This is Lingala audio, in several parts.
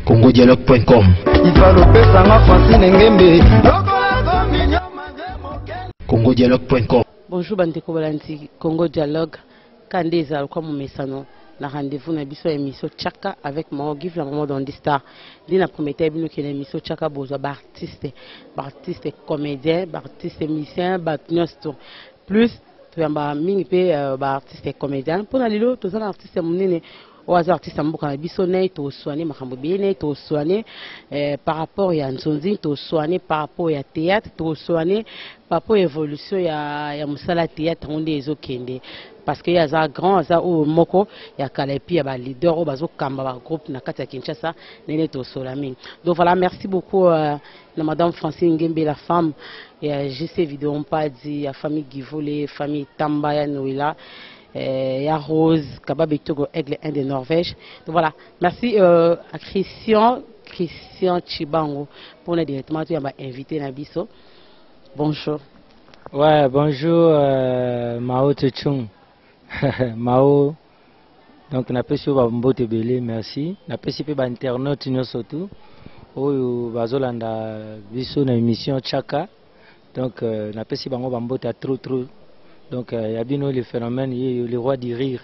CongoDialogue.com. CongoDialogue.com. Bonjour Bandeko Balanti, Congo Dialogue, Kandeza, comme Messano, na rendez-vous na biso émission Tchaka avec Mao Give la maman d'Ondistar. Dina promettait bien que l'émission Tchaka bozo artiste comédien, artiste musicien, batnyosto. Plus tu as mingi pe artiste comédien. Pour na lilo, tous les artistes munene aux artistes mboka biso nei to soigner makambo bien to soigner par rapport ya nzonzi to soigner par rapport ya théâtre to soigner par rapport évolution ya musala théâtre onde ezokende parce que ya za grand za o moko ya kala et puis ya ba leader o bazo kamba ba groupe na kati ya Kinshasa nene to solami. Donc voilà, merci beaucoup na madame Francine Ngembe, la femme et JC vidéo on pas dit la famille Givole, famille Tamba ya Noila. Il y a Rose, Kabab et Togo, Aigle 1 de Norvège. Donc voilà, merci à Christian Chibango pour nous directement invité Nabiso. Bonjour. Ouais, bonjour Mao Tchung. Mao. Donc on a pu suivre Mbote Belé, merci. On a pu suivre internaute surtout. Oyo bazolanda biso na émission Tchaka. Donc on a pu suivre Mbote à trop. Donc il y a bien le phénomène, le roi du rire.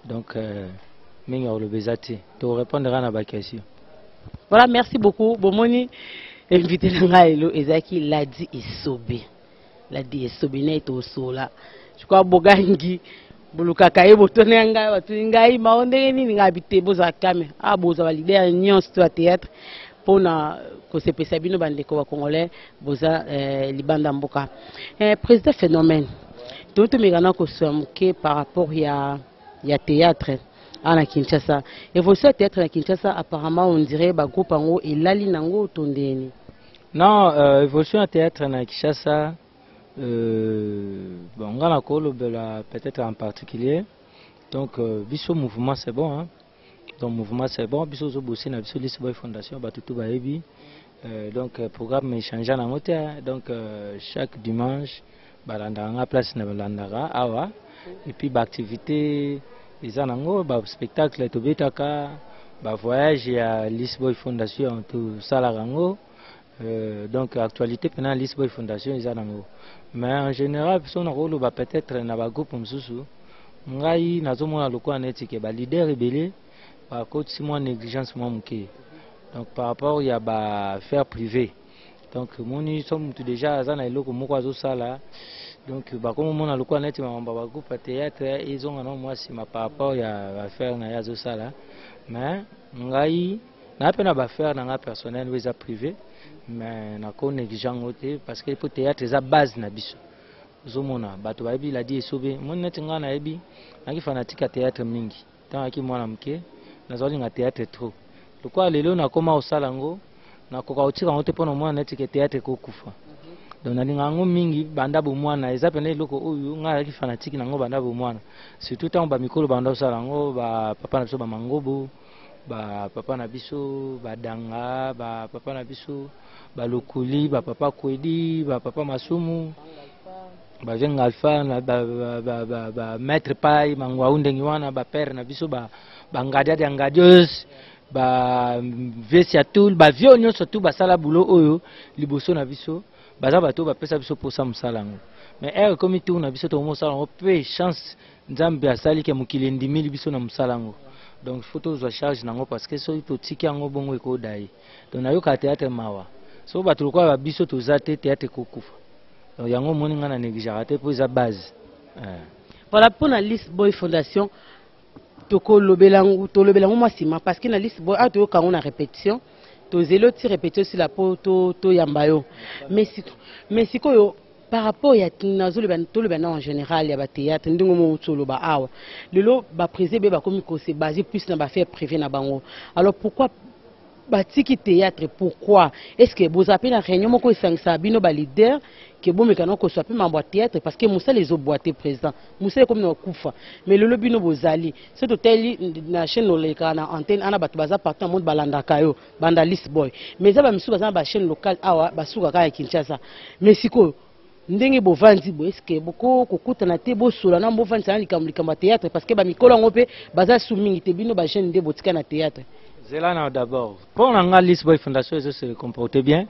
Donc le bezati. Tu répondras à ma question. Voilà, merci beaucoup. Bomoni invité Ngailo Ezaki Ladi Esobe. Ladi Esobe n'est au sola. Je crois Bogangi Buluka Kaye Botonanga Batungai Maonde ni ngabité bozakame. Ah boza leader nion sto théâtre pour na ko se pesabino bandeko congolais boza libanda mboka. Président phénomène. Tout le monde par rapport à théâtre à Kinshasa. Et vous savez, théâtre à Kinshasa, apparemment, on dirait que le groupe est Lali Nango Tondeni. Non, évolution à théâtre à Kinshasa, on a peut-être en particulier. Donc, biso mouvement c'est bon. Hein? Donc, mouvement c'est bon. Biso bosser na biso Lisboy Fondation, Batutu Baebi. Donc, programme échangeant en hauteur. Donc, chaque dimanche. Balandanga place na balandara awa et puis activité les anango spectacle to betaka voyage à Lisboy Fondation tout salarango donc actualité pendant Lisboy Fondation les anango mais en général son rôle peut-être na ba groupe msusu ngai nazomona lokwa netike ba leader rebelle ba coach simon négligence moi muke donc par rapport il y a ba faire privé. Donc, nous sommes déjà à l'eau comme moi, donc, comme on a le quoi net, on groupe à théâtre, ils ont un moi, si ma papa a faire na yazo sala, mais ngai n'a pas à faire dans la personnel ou privé, mais n'a pas négligent parce que pour théâtre, c'est la base na biso. Zomona, bato babi la dit sobe, mon net ngana ebi, nagi fanatique à théâtre mingi, tant ki moi namke, na zoli na théâtre trop. Le quoi lelo na koma au salango. Na koka otira ngote pona mwana netike théâtre ko kufa donc na lingango mingi banda bo mwana eza pene loko oyo ngala ki fanatique nango banda bo mwana surtout tant ba mikolo banda osala ngo ba papa na biso ba mangobo ba papa na biso ba danga ba papa na biso ba lokoli ba papa kwedi ba papa masumu ba jenga alpha na ba maître pai mangwa undengi wana ba père na biso ba ngadia ngadios ba vesi atul ba vionyo surtout ba sala boulot oyo liboso na biso baza bato ba pesa biso posa musalango mais comme tout na biso to musalango peu chance nzambe asali ke mukili ndimili biso na musalango donc photo zo charge nango parce que so to tiki yango bongo eko dai donc na yoka théâtre mawa so bato kwa ba biso to zate théâtre kokufa donc yango moninga na négligé pour sa base voilà pour la Lisboy Fondation. Toko lobelangu moi sima parce que na liste boy a to quand on a répétition to zelo ti répétition sur la po to yambayo mais si ko par rapport ya tinazo le ben en général ya ba théâtre ndingo mo tsolo ba awa lelo ba préserver ba comme ko se basé plus na ba faire privé na bango alors pourquoi batiki théâtre pourquoi est-ce que vous appelez la réunion moko esangisa bino ba leader que bon mekano ko soit mambo théâtre parce que musa les oboité président musa comme na kufa mais le bino bozali c'est hôtel na chaîne locale na antenne ana batu baza partout monde balanda kayo banda list boy mais ça ba misu baza ba chaîne locale awa basuka ka Kinshasa mais siko ndenge bovandi bo est-ce que boko kokutana te bosola na bovandi na likambo théâtre parce que ba mikolo ngo pe baza soumingi te bino ba chaîne de botika na théâtre. C'est là d'abord. Pour la Lisboy Fondation, ils se comportent bien.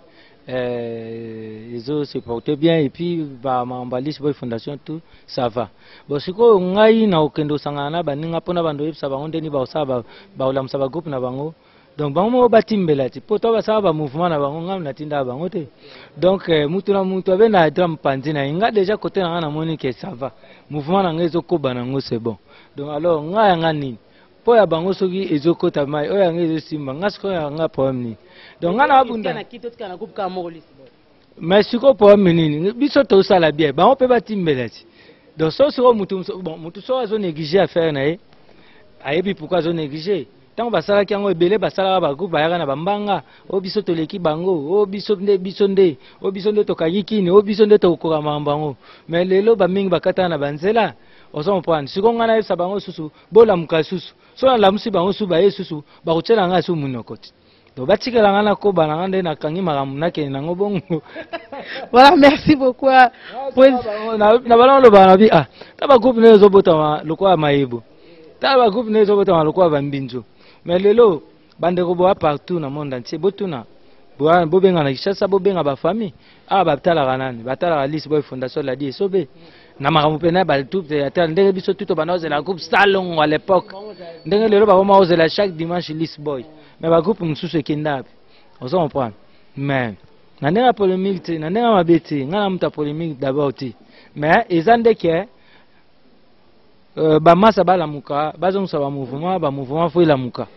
Ils se portent bien et puis bah Lisboy Fondation tout ça va. Bon si ko ngai na okendo sangana baninga pona bando yebisa bango ndeni ba osaba ba olam saba groupe na bango. Donc bango batimbela ti poto ba saba mouvement na bango ngam na tinda bango te. Donc mutu na mutu abena drum panzi na inga déjà côté na moni que ça va. Mouvement na ngezo ko banango c'est bon. Donc alors ngai ngani po ya bango soki ezokota mai oya ngezo simba ngasko ya nga problème ni donc ngana abunda na kito tika groupe ka mo mais siko problème nini biso to sala bien bango pe batimbela ti donc so siko mutu so azo négliger affaire na ye ayebi pourquoi azo négliger tant basala ki yango ebele basala ba groupe bayaka na bambanga o biso to leki bango o biso nde to kayikini o biso nde to koka mambango mais lelo ba mingi bakata na banzela ozo mpwana siko ngana yesa bango susu bola muka susu so na lamusi bango su ba yesusu ba kotela nga su munokoti do batikela nga na ko bana ngande na kangi makamu nake nango bongo. Voilà, merci beaucoup na balalo bana bi ta ba groupe nezo botama lokwa mayibo ta ba groupe nezo botama lokwa bambinzo mais lelo bande ko boa partout na monde entier botuna bo benga na Kinshasa bo benga ba famille batala kanani batala Lisboy Fondation la di sobe na makamu pena ba tout théâtre ndenge biso tuto banoze la groupe salon à l'époque ndenge lelo ba ma oze la chaque dimanche Lisboy mais ba groupe mususu ekindapi ozo comprendre mais na ndenge polémique te na ndenge mabeti ngana muta polémique d'abord ti mais ezande ke ba masa bala muka bazongsa ba mouvement fo ila muka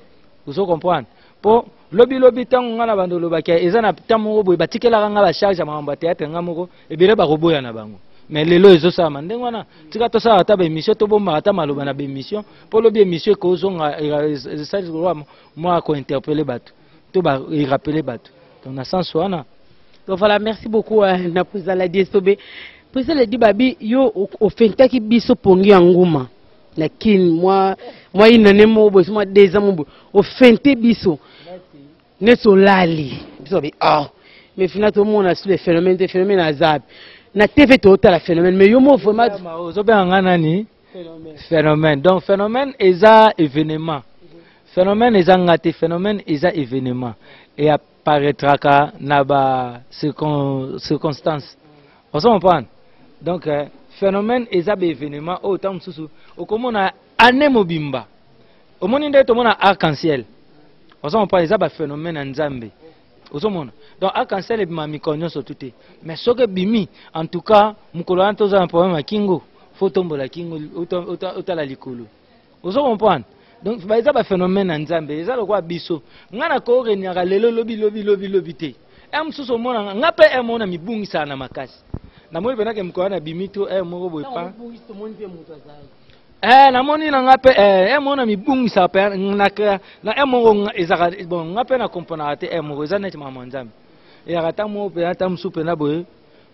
ozo comprendre po lobi tango ngana bandolo bakia ezana tamo boy batikela nga ba charge ma théâtre nga moko ebele ba roboya na bango mais lelo ezosa mandenge wana tika to sa ata ba émission to bomba ata maloba na ba émission po lobi émission ko zonga ça moi ko interpeller batu to ba rappeler batu donc na sens wana. Donc voilà, merci beaucoup na président la DSOB président le dibabi yo ofentaki biso pongi nguma lakini moi inanemo bo moi 2 ans mo ofente biso neto lali biso bi mais finalement tout le monde a sur les phénomènes azab na TV total la phénomène mais yo mo vraiment ozobe ngana ni phénomène donc phénomène eza événement phénomène eza ngate phénomène eza événement et apparaîtra ka na ba circonstances on comprend donc phénomène eza ba événement autant mususu okomona ane mobimba omoni nde to mona arc-en-ciel on comprend eza ba phénomène en Nzambe ozomona donc arc-en-ciel ebima mikonyo so tuté mais soke bimi en tout cas mukolo anto za un problème à kingo faut tombola kingo otala likolo ozo comprendre donc ba eza ba phénomène en Nzambe eza lokwa biso ngana ko renyaka lelo lobi te mususu mona ngape mona mibungisa na makasi na moi benaka mukolo na bimito moko boy pa na moni na ngape mona mibungisa pe na moko ezaka bon ngape na componente moko eza net mama Nzambe et ata mo pe ata msupe na boye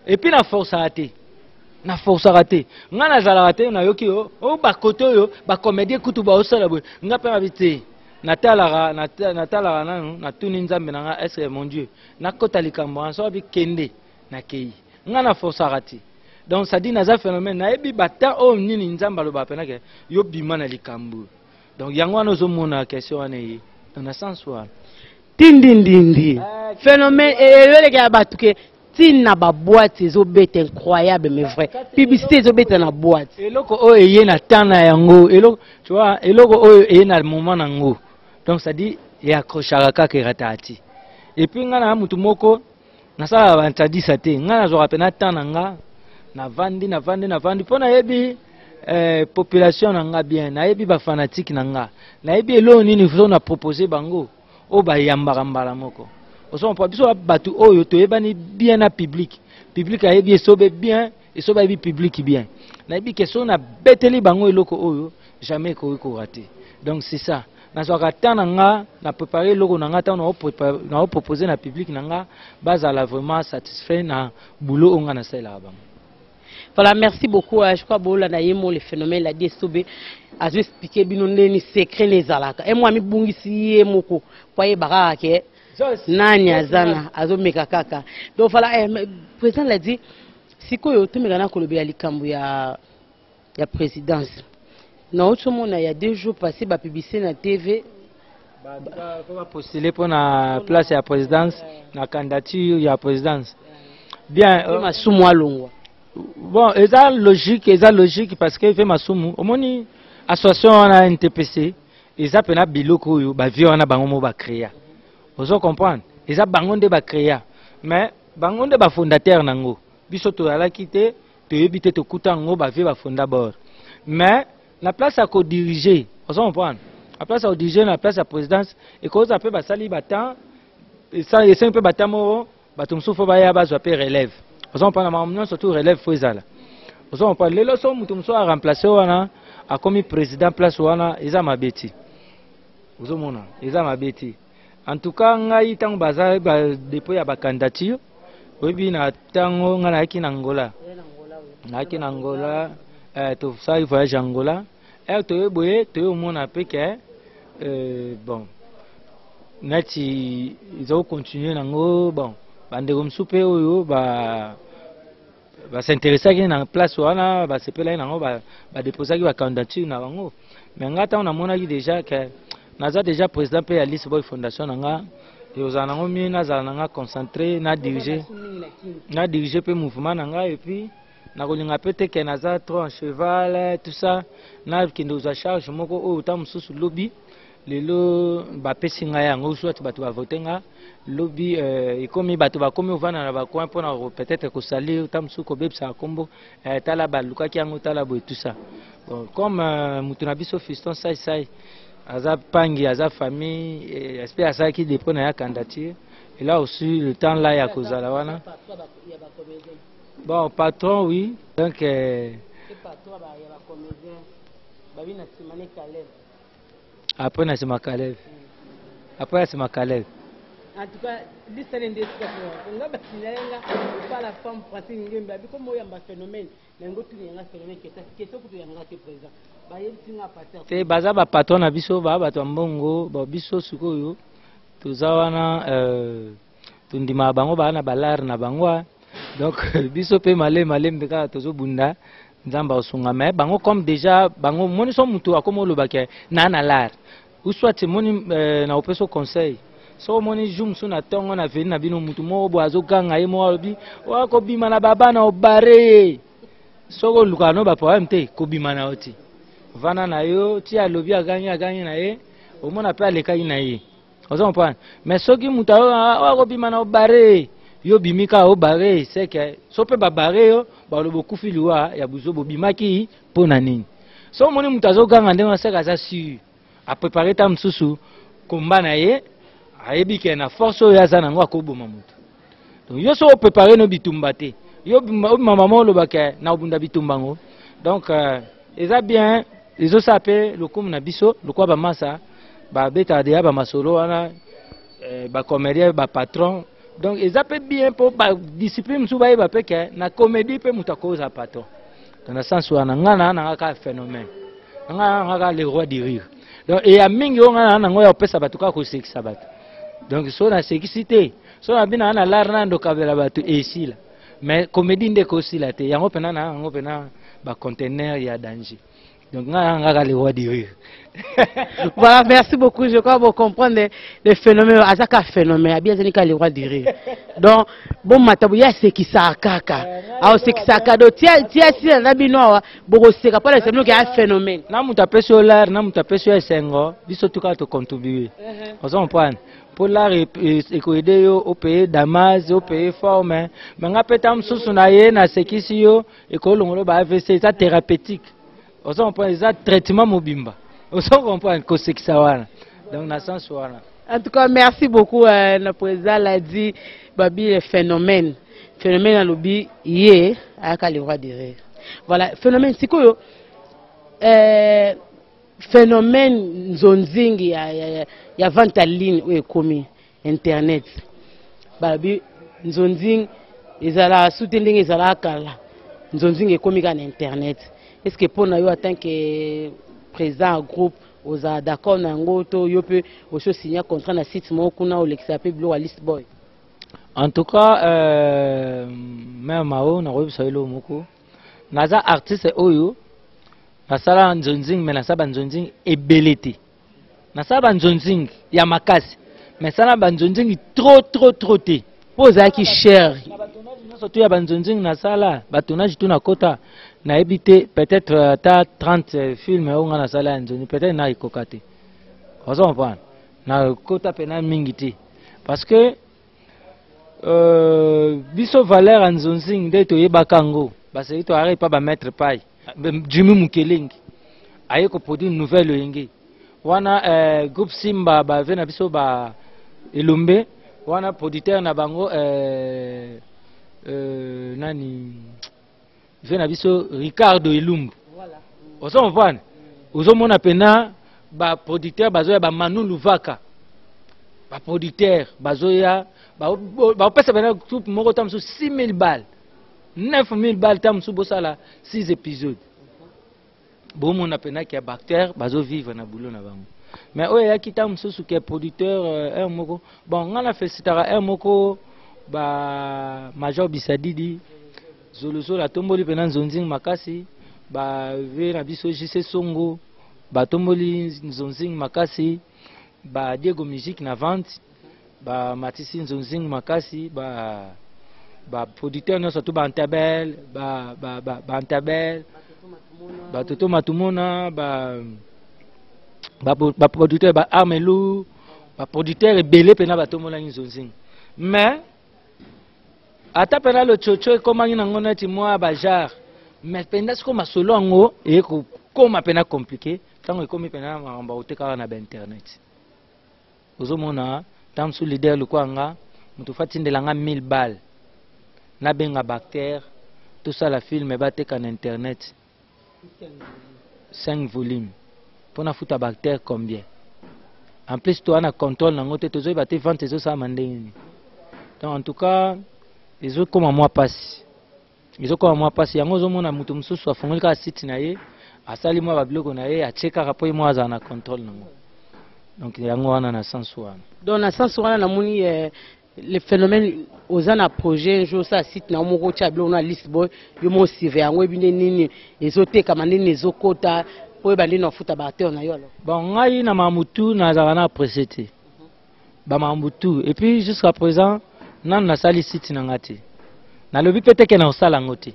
et puis na force raté ngana zala raté na yoki o ba koto yo ba comédie kutu ba osala boye ngape na bité natala na tuni Nzambe na est-ce que mon Dieu na kota likambo anso bi kende na kei ngana force raté donc ça dit naza phénomène na ebi bata o nini Nzamba lo ba penake yo bima na likambo donc yango wana zo mona question wana yi dans le sens wa tindindindi phénomène et le gars batuke tina ba boîte ezo bête incroyable mais vrai publicité ezo bête na boîte eloko o eye na tana yango eloko tu vois eloko o eye na moment nango donc ça dit ya accrochaka kaka ratati et puis ngana mutu moko na sala bantadi sate ngana zo rapena tana nga na vandi pona yebi population nanga bien na yebi ba fanatique nanga na yebi elo nini faut na proposer bango o ba yambara mbala moko oso mpa biso batu oyo to yebani bien na public a yebi esobe bien esobe yebi public bien na yebi question na beteli bango eloko oyo jamais ko rater donc c'est ça nazwaka temps na nga na préparer logo na nga temps na proposer na public na nga bazala vraiment satisfait na boulot onga na sala bango. Voilà, merci beaucoup. Je crois que le phénomène la DSOB a expliqué les secrets les alaka. Et moi, je suis moko poye baraka nani azana azo mekakaka. Donc voilà, le président l'a dit si quoi tu me gana kolobi alikambu ya présidence. Na autre monde il y a 2 jours passé ba publicité na TV va postuler pour la place à la présidence, la candidature à la présidence. Bien, bon, c'est logique parce que fait ma somme. Au moins, association on a NTPC, ils appellent à biloko, bah vieux on a bango ba créer. Vous comprenez? Ils a bango de ba créer, mais bango de ba fondateur nango. Bisoto ala quitter, te éviter te coûter ngo ba vieux ba fondateur. Mais la place à co-diriger, vous comprenez? La place à diriger, la place à présidence, et cause après bah sali battant, et ça et un peu battant mo, bah tout souffle bah ya bah j'appelle relève. Vous comprenez? Ma surtout relève Fouizala. Vous comprenez? Les leçons mutum so a remplacé wana, a commis président place wana, ils a ma bêtise. Vous comprenez? Ils a ma bêtise. En tout cas, ngai tang baza bah depuis ya ba candidature, oui bien na tango ngana ki Angola. Na ki Angola, tout ça il voyage Angola. Et tu boye, tu au monde après que bon, nati ils ont continué nango bon, bande comme souper oyo ba s'intéresser à une place wana ba se pela nango ba déposer ba candidature na bango. Mais ngata on a mona déjà que naza déjà président pe ya liste boy fondation nanga et aux anango mi naza nanga concentré na diriger pe mouvement nanga et puis na kolinga pete ke naza trop en cheval tout ça na kende uza charge moko o tam susu lobby lelo ba pesinga yango soit bato ba votenga lobby e komi bato ba komi ovana na ba coin pona peut-être ko salir tam suko bebsa kombo tala ba lukaki yango tala bo tout ça bon comme mutuna biso fiston sai aza pangi aza famille espère ça qui dépend na ya candidature et là aussi le temps là ya kozala wana. Bon, patron, oui. Donc, après, c'est ma Caleb. Après, c'est ma Caleb. En tout cas, l'histoire est on a pas la femme pratique, comme il y a un phénomène, il y a un phénomène qui est présent. C'est baza ba patron na biso ba bato mbongo ba biso sukoyo tuzawana tundima bango ba na balar na bangwa. Donc biso pe malem mbeka tozo bunda nzamba osunga mais bango comme déjà bango moni so mutu akomo lobake na lar ou soit moni na opeso conseil so moni jum suna tongo na veni na bino mutu mo bo azokanga ye mo alobi wa ko bima na baba na obare so ko luka no ba problème te ko bima na oti vana na yo ti alobi aganya na ye o mona pe aleka na ye ozo comprendre mais soki mutu wa ko bima na obare yo bimika o bare c'est que so pe ba bare yo ba lo boku filiwa ya buzo bo bimaki pona nini so moni mutazo ganga ndenge seka za si a préparer ta msusu komba na ye ayebi ke na force yo ya zana ngo ko boma mutu donc yo so préparer no bitumba te yo mama mo lo baka na obunda bitumba ngo donc eza bien les autres sapé le comme na biso le quoi ba masa ba beta de ba masolo wana ba comédien ba patron. Donc, ils appellent bien pour la discipline, na comédie, peut mutakoza patron. Dans le sens où on a un phénomène. On a le roi du rire. Donc, il y a mingi on a un peu ça batuka ko sex sabat. Donc, so na sexité. So na bina na larna ndo kabela batu ici là. Mais comédie ndeko aussi là te. Yango pena ba conteneur ya danger. Donc, on a le roi du rire. Voilà, merci beaucoup. Je crois que vous comprenez le phénomène. Azaka phénomène. Bien sûr, le roi du rire. Donc, bon, matabouya, c'est qui ça, kaka. Alors, c'est qui ça, kado. Tiens, si on a bien noir, bon, c'est pas le phénomène qui a un phénomène. Na mutape sur l'air, na mutape sur esengo. Biso tuka to contribuer. On s'en prend. Pour l'art et aider au pays damas, au pays forme. Mais on a peut-être un sous na ye na sekisi yo et que l'on va AVC, ça thérapeutique. On s'en prend ça traitement mobimba. On s'en comprend que c'est ça. Donc, en tout cas, merci beaucoup. Le président l'a dit, Babi, le phénomène. Phénomène à l'obi, yé, à le roi de rire. Voilà, phénomène, c'est quoi? phénomène nzonzingi ya vente en ligne oyo ekomi internet balobi nzonzingi ezala sute ndenge ezala kala nzonzingi ekomi ka na internet. Est-ce que pour yo en tant que président groupe oza d'accord na yango to yo pe oso signer contrat na site moko kuna olekisa pe bilo wa list boy? En tout cas même mao na ko bisalo moko naza artiste oyo nasala nzonzing mais nasaba nzonzing ebelete nasaba nzonzing ya makasi mais sala banzonzing trop te posa ki cher surtout ya banzonzing nasala batonnage tout na kota na ebité peut-être ta 30 films on na sala nzonzing peut-être na ikokate ozo mpana na kota pena mingi te parce que biso valeur en nzonzing nde toyebaka ngo parce que to arrête pas ba mettre paille Jimmy Mukelengi aye ko produire une nouvelle oyenge wana groupe Simba ba vena biso ba elombe wana producteur na bango nani vena biso Ricardo Elumbu voilà ozo mpana ozo mona pena ba producteur bazoya ba Manu Luvaka ba producteur bazoya ba pesa bana tout moko tamso 6000 balles 9000 balles tamso bosala 6 épisodes bon mon apena qui a bactère bazo vivre na boulot na bango mais oyo ya kitamso su ke producteur un moko bon ngana fesitara un moko ba Major Bisadidi zolozo la tomboli pena nzonzing makasi ba ve na biso JC Songo ba tomboli nzonzing makasi ba Diego Musique na vente ba Matisi nzonzing makasi ba producteur no surtout ba Antabel ba Antabel ba Toto Matumona ba producteur ba Armelu ba producteur ebele pena ba tomola nzonzing mais ata pena le chocho komani nango neti moi ba jar mais penda siko masolo ngo e ko koma pena compliqué tango ekomi pena mamba oteka na ba internet ozomona tamsu leader lukwanga mutu fatindelanga 1000 balles na benga bactère tout ça la film ba teka na internet 5 volumes pour na futa bactère combien en plus toi na contrôle nango te tozo ba te vente zo sa mandeni donc en tout cas ils ont comme moi passe yango zo mona mutu mususu afungoli ka site na ye asali moi ba bloko na ye a cheka rapport moi za na contrôle nango. Donc, il y a un sens. Donc, dans sens où le phénomène aux un projet, un jour, ça site, na mon coach, on a liste boy, yo mon CV, on a bien les autres, comme les autres, pour aller dans foot à battre, on a eu alors. Bon, on a eu na mamutu, na zarana précédé. Ba mamutu. Et puis, jusqu'à présent, nan na sali site na ngati. Na lobi peut-être que na osala ngoti.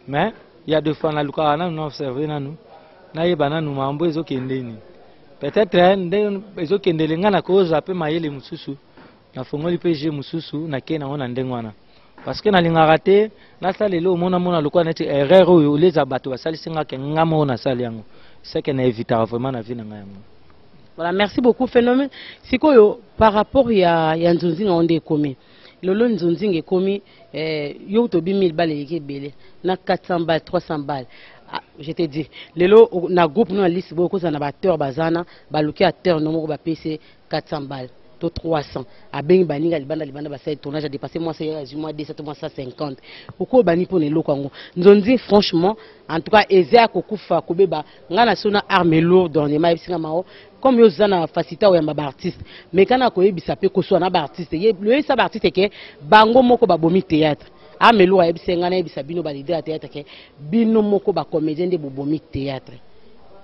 Mais, il y a deux fois, na luka, na nous observé na nous. Na yebana nous mambo ezo kendeni. Peut-être ezo kendelenga na koza pe mayele mususu na fongoli PG mususu na kena ona ndengwana parce que na linga raté na salelo mona lokwa neti erreur oyo les abato basali singa ke ngamo na sali yango c'est que na éviter vraiment na vie na yango. Voilà, merci beaucoup phénomène sikoyo par rapport ya nzonzinga onde komi lolo nzonzinga komi yo to 1000 balles ekebele na 400 balles 300 balles. Ah, je te dis, lelo na groupe nous liste beaucoup ça na batteur bazana, baluki acteur no ba PC 400 balles, to 300. A bengi baninga libanda ba ça tournage a dépassé moi c'est moi 17 moi 150. Pourquoi bani pour lelo kango? Nzonzi franchement, en tout cas ezea kokufa kobeba ngana sona arme lourde dans les maïs mao comme yo zana facilita o yamba ba artiste. Mais kana ko yebisa pe ko so na ba artiste, le sa ba artiste ke bango moko ba bomi théâtre. Amelo a ebisengana ebisa bino ba leader théâtre ke bino moko ba comédien de bobomi théâtre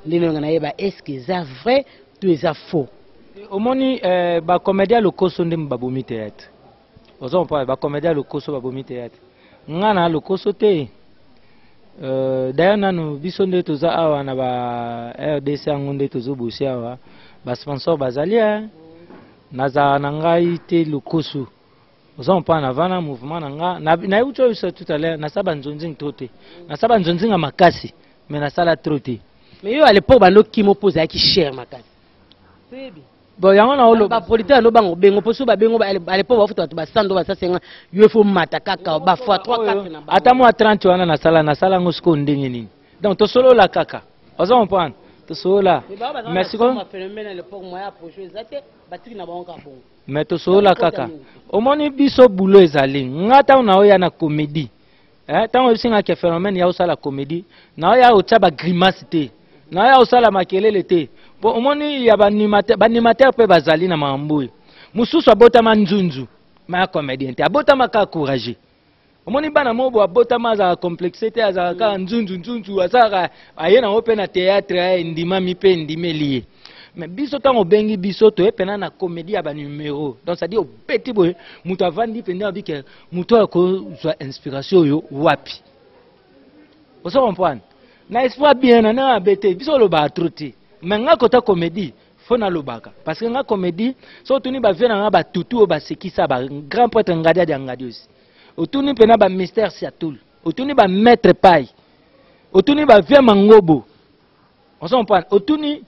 ndino ngana yeba est-ce que c'est vrai ou c'est faux omoni ba comédien le koso ndem babomi théâtre ozo pa ba comédien le koso babomi théâtre ngana le koso te d'ailleurs nanu biso nde toza awa na ba RDC ngonde tozo bosi awa ba sponsor bazalia naza na ngai te le koso. Nous avons pas un mouvement na eu tout à l'heure na saba nzonzing troté na saba nzonzing makasi mais na sala troté mais yo à l'époque bano qui m'oppose à qui cher makasi bon yango na olo ba politique no bango bengo poso ba bengo à l'époque ba futa ba sando ba sasenga yo fo mata kaka ba fois 3 4 na ba ata moi 30 wana na sala ngo sko ndenge nini donc to solo la kaka ozo comprendre tosola merci ko mais tosola kaka omoni biso bulo ezali ngata na oya na comédie tango singa ke phénomène ya osala comédie na oya otya ba grimace te na oya osala makelele te bo omoni ya ba animateur pe bazali na mambo mususu abotama nzunzu ma comédien te abotama ka courageux omoni bana mobo abotama za complexité za ka nzunzu azaka ayena ope na théâtre ndima mi pe ndimeli mais biso tango bengi biso to epena na comédie ya ba numéro donc ça dit au petit boy muto avandi penda bi ke muto akozwa inspiration yo wapi vous comprenez na espoir bien na bete biso lo ba troté mais nga kota comédie faut na lobaka parce que nga comédie so tuni ba vena nga ba tutu ba sekisa ba grand poète ngadi ya ngadi aussi otuni pena ba mystère siatul otuni ba maître paille otuni ba via mangobo on s'en prend otuni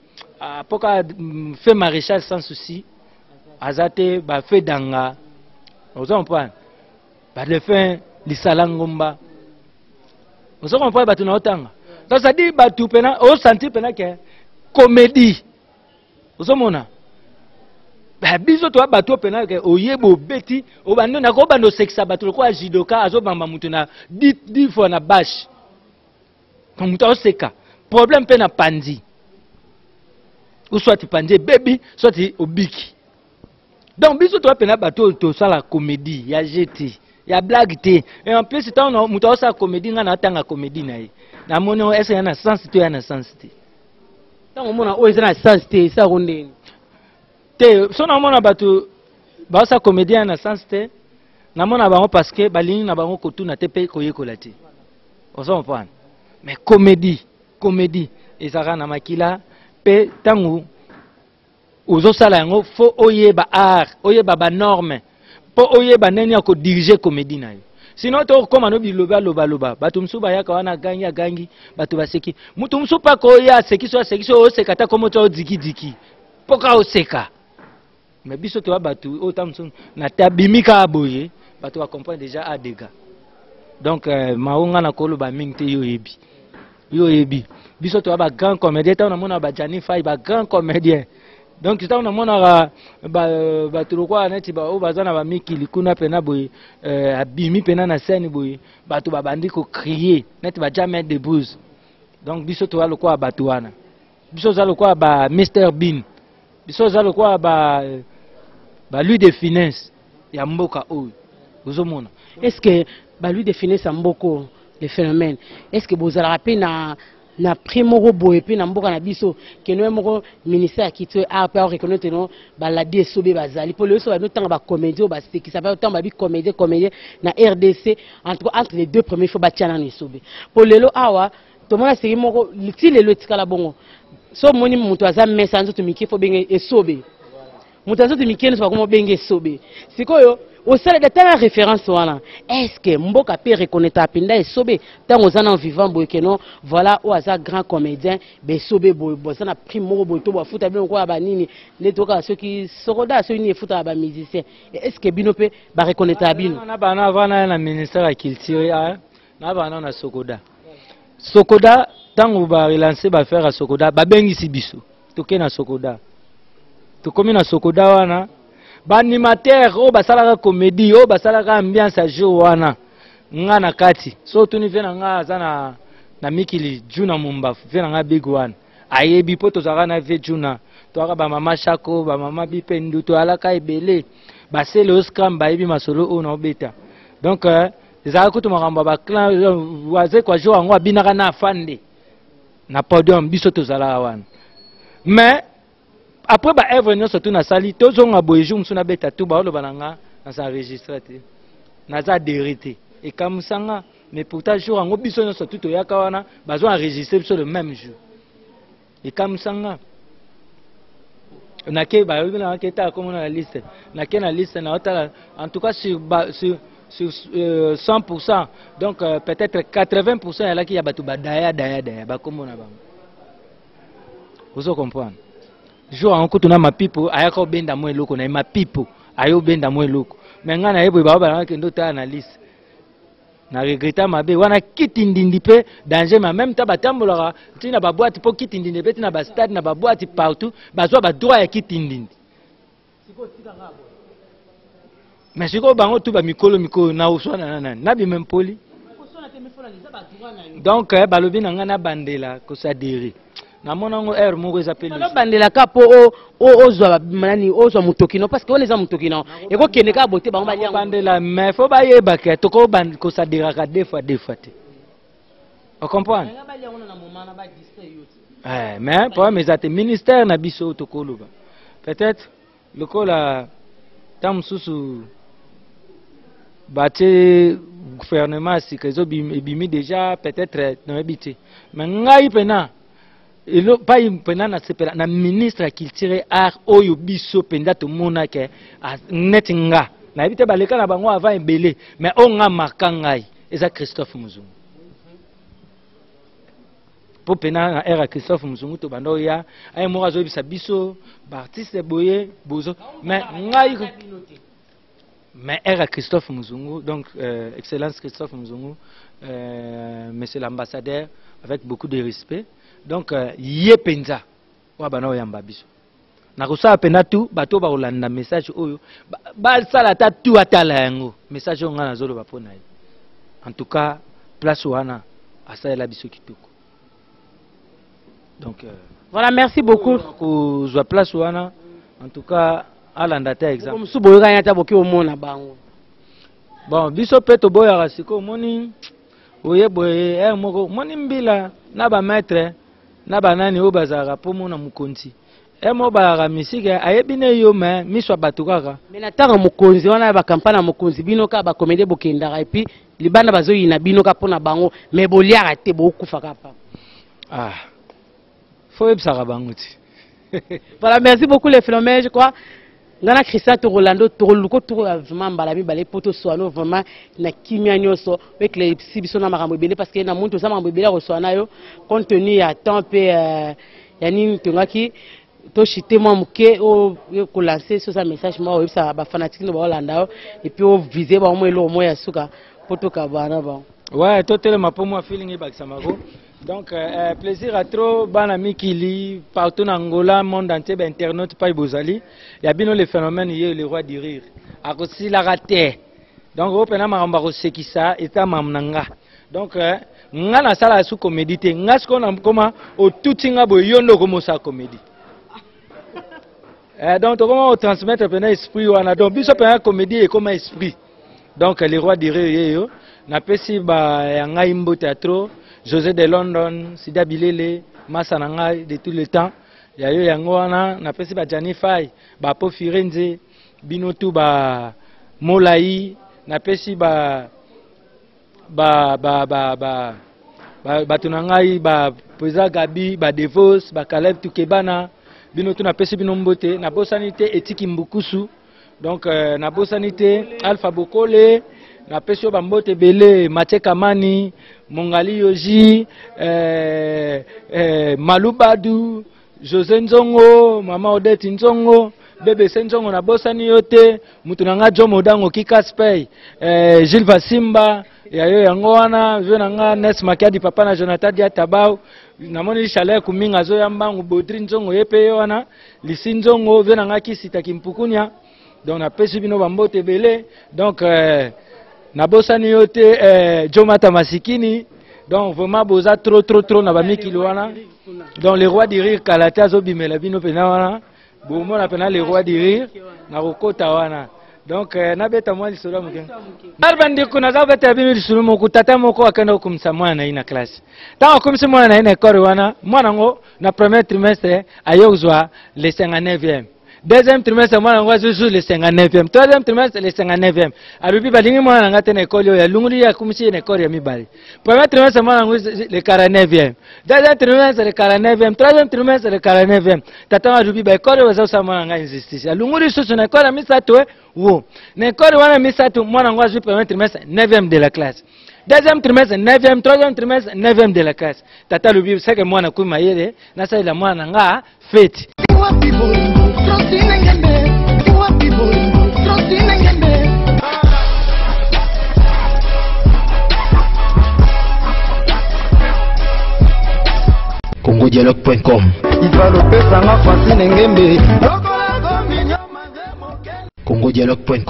pourquoi fait maréchal sans souci azate ba fait danga on s'en prend ba de fin lisalangomba on s'en prend ba tuna otanga donc ça dit ba tu pena o sentir pena que comédie on s'en mona biso to bato pena ke oyebo beti obando na ko bando sexa bato ko ajidoka azo bamba mutu na 10 fois na bash comme mutu oseka problème pe na pandi ou soit pandi baby soit obiki donc biso to pena bato to sala comédie ya jeté ya blague té et en plus tant mutu osala comédie nga na tanga comédie na ye na mono esa na sens to ya na sens té tant mona o esa na sens té ça rondeni so na mona bato ba sa comédien na sens te na mona bango parce que balingi na bango kotuna te pe koyekola te on s'en prend mais comédie ezaka na makila pe tangu ozo sala yango fo oyeba art oyeba ba norme po oyeba neni ko diriger comédie na yo sinon to koma no biloba bato msu ba yaka wana gangi bato baseki mutu msu pa ko ya sekiso o sekata komo to diki poka o seka mais biso to batu otamson na tabimika aboye batu va comprendre déjà a dégâts donc maunga na kolo ba mingte yo yebi biso to ba grand comédien ta na mona ba Jani Fay ba grand comédien donc ta na mona ba tu kwa neti ba o bazana ba mikili kuna pena boye abimi pena na scène boye batu ba bandi ko crier neti ba jamais de bouze donc biso to lo kwa batu wana biso za lo kwa ba Mr Bean biso za lo kwa ba lui de finesse ya mboka oyo uzomona est-ce que lui de finesse ya mboko le phénomène est-ce que bozala rapé na primo robo et puis na mboka na biso que nous moko ministère qui te a pas reconnaître non ba la DSOB bazali pour le so no tanga ba comédie ba qui s'appelle tanga ba comédie na RDC entre les deux premiers faut ba tiana na sobe pour lelo awa to mona seri moko litile le tikala bongo so moni mutu aza mesa nzo to miki fo benge esobe mutanzo de Mikel soit comme benge sobe sikoyo au sein de ta référence wana est-ce que mboka peut reconnaître apinda et sobe tant aux en vivant boykeno voilà au hasard grand comédien be sobe boy ça na primo boy to ba futa bien quoi ba nini les toka ceux qui soroda ceux ni futa ba musicien est-ce que bino peut ba reconnaître abino na bana vana na ministère de culture na bana na Sokoda tant ba relancer ba faire à Sokoda ba bengi sibiso toke na Sokoda to komi na Sokoda wana ba animateur o basalaka comédie o basalaka ambiance à jeu wana nga na kati so tuni vena nga azana na mikili juna mumba vena nga big one ayebi poto zaka na ve juna to aka ba mama Shako ba mama Bipendu to alaka ebele ba sele oskam ba yebi masolo o na obeta donc ezaka kutu makamba ba clan waze kwa jo ngo abinaka na afande na podium biso to zala wana mais après ba œuvre nous surtout na sali to zonga boyeju msuna beta tu ba oloba nanga na sa enregistrer te na za dérité et comme sanga mais pourtant jour ngo biso nous surtout to yaka wana bazo enregistrer sur le même jour et comme sanga na ke ba na ke ta comme na liste na ke na liste na otala en tout cas sur 100% donc peut-être 80% ya la ki ya batu ba daya ba comme na ba vous comprenez jour en kutuna mapipo ayaka obenda mo eloko na mapipo ayo benda mo eloko mais ngana yebo ba ba ke ndota analyse na regretta mabe wana kiti ndindi pe danger mais même temps batambolaka tina ba boîte po kiti ndindi pe tina ba stade na ba boîte partout bazwa ba droit ya kiti ndindi mais siko bango tout ba mikolo na usona na bi même poli donc balobi na nga na bandela ko sadiri na monango air moko ezapeli lo bandela ka po ozwa manani ozwa mutokino parce que on les a mutokino et ko kende ka boté bango bali bandela mais faut ba yeba ke to ko band ko sadira ka deux fois te on comprend mais pour mes até ministère na biso to ko luba peut-être le ko la tam susu baté gouvernement si que zo bimi déjà peut-être dans habité mais ngai pena elo pas pena na sepela na ministre culture art oyo biso penda to mona ke netinga na habité baleka na bango avant ebele mais onga makangai eza Christophe Muzungu po pena na era Christophe Muzungu to bando ya ay mo azo bisa biso ba artiste boye bozo mais ngai mais era Christophe Muzungu, donc excellence Christophe Muzungu, monsieur l'ambassadeur, avec beaucoup de respect. Donc, yé penza, wabano yamba biso. Na kusa pena tu, bato ba olanda message oyo, ba sala ta tu atala yango, message onga na zolo bapona. En tout cas, place wana, asa la biso kitoko. Donc, voilà, merci beaucoup. Ko zwa place wana, en tout cas. Alandata exemple. Bon, biso peto boya rasiko moni oye boye moko moni mbila na ba maître na ba nani o bazara po mona mukonzi. Mo ba misike ayebine yo mais miswa batukaka. Mais na tanga mukonzi wana ba campagne mukonzi bino ka ba comédie bokendaka et puis libanda bazoyi na bino ka pona bango mais boliaka te bokufa kapa. Ah. Faut ebsaka banguti. Voilà, merci beaucoup les Philomènes, je crois. Ngana Christian to Rolando to luko to vraiment balami balé poto soano vraiment na kimia nyoso avec les sibiso na makambo belé parce que na muntu za makambo belé resoana yo compte tenu ya temps pe ya nini tongaki to chité moi muke o ko lancer sur ça message moi ça ba fanatique no ba Rolanda et puis o viser ba mo elo mo ya suka poto ka bana ba ouais to tellement pour moi feeling e baksamako. Donc, plaisir à trop, banami Kili, partout en Angola, monde entier, internaute, pas Bozali. Il y a bien le phénomène, il y a le roi du rire. A aussi la raté. Donc, au pena maramba qui ça, et ta mamnanga. Donc, nga na sala sous comédie, nga ce qu'on a comment, au tout tinga boyondo comme ça comédie. Donc, comment on transmettre pena esprit ou ana. Donc, biso pena comédie et comme esprit. Donc, le roi du rire, yo, na pesi ba yanga imbo théâtre. José de London, Sida Bilele, Massananga de tout le temps. Il y a eu Yangoana, na pesi ba Jani Fay, ba Po Firenze, Binotu ba Molaï, na pesi ba tunangai ba Poza Gabi, ba Devos, ba Caleb Tukebana, Binotu na pesi binombote, na bosanité Etiki Mbukusu. Donc na bosanité Alpha Bokole, na pesio bambote belé Mathieu Kamani, Mongali Yoji, Malubadu, José Nzongo, Mama Odette Nzongo, Bébé Nzongo na bosani yote, mutunanga Jomo Dango Kikaspey, Gilles Vasimba, yayo yango wana, venanga Nes Makiadi papa na Jonathan Diatabao, namoni chalet kuminga zo yamba Bodri Nzongo yepe wana, Lisi Nzongo venanga Kisita Kimpukunya. Donc na pesi bino bambote belé, donc na bosani yote Jomata Masikini. Donc vraiment boza trop na bami kiloana. Donc le roi du rire kalata zo bimela bino pena wana. Bomo na pena le roi du rire na rokota wana. Donc na beta moi lisolo muke. Barbandi kuna za beta bimi lisolo muku tata moko akenda kumsa mwana ina classe. Tango kumsa mwana ina kore wana, mwana ngo na premier trimestre ayozwa le 59e. Deuxième trimestre, moi, on va jouer le 59e. Troisième trimestre, le 59e. Arubi balingi moi, on a gâté une école, il y a l'ungli, il y a comme si une école, il y a mis bali. Premier trimestre, moi, on a le 49e. Deuxième trimestre, le 49e. Troisième trimestre, le 49e. Tata Arubi, bah, école, on va jouer moi, on a injustice. L'ungli, sous une école, on a mis ça, toi, wow. Une école, on a mis ça, moi, on va jouer premier trimestre, 9e de la classe. Deuxième trimestre, 9e, troisième trimestre, 9e de la classe. Tata Arubi, c'est que moi, on a coup maillé, na ça, il a moi, on a fait. congodialogue.com ivalopesanga Francine Ngembe congodialogue.com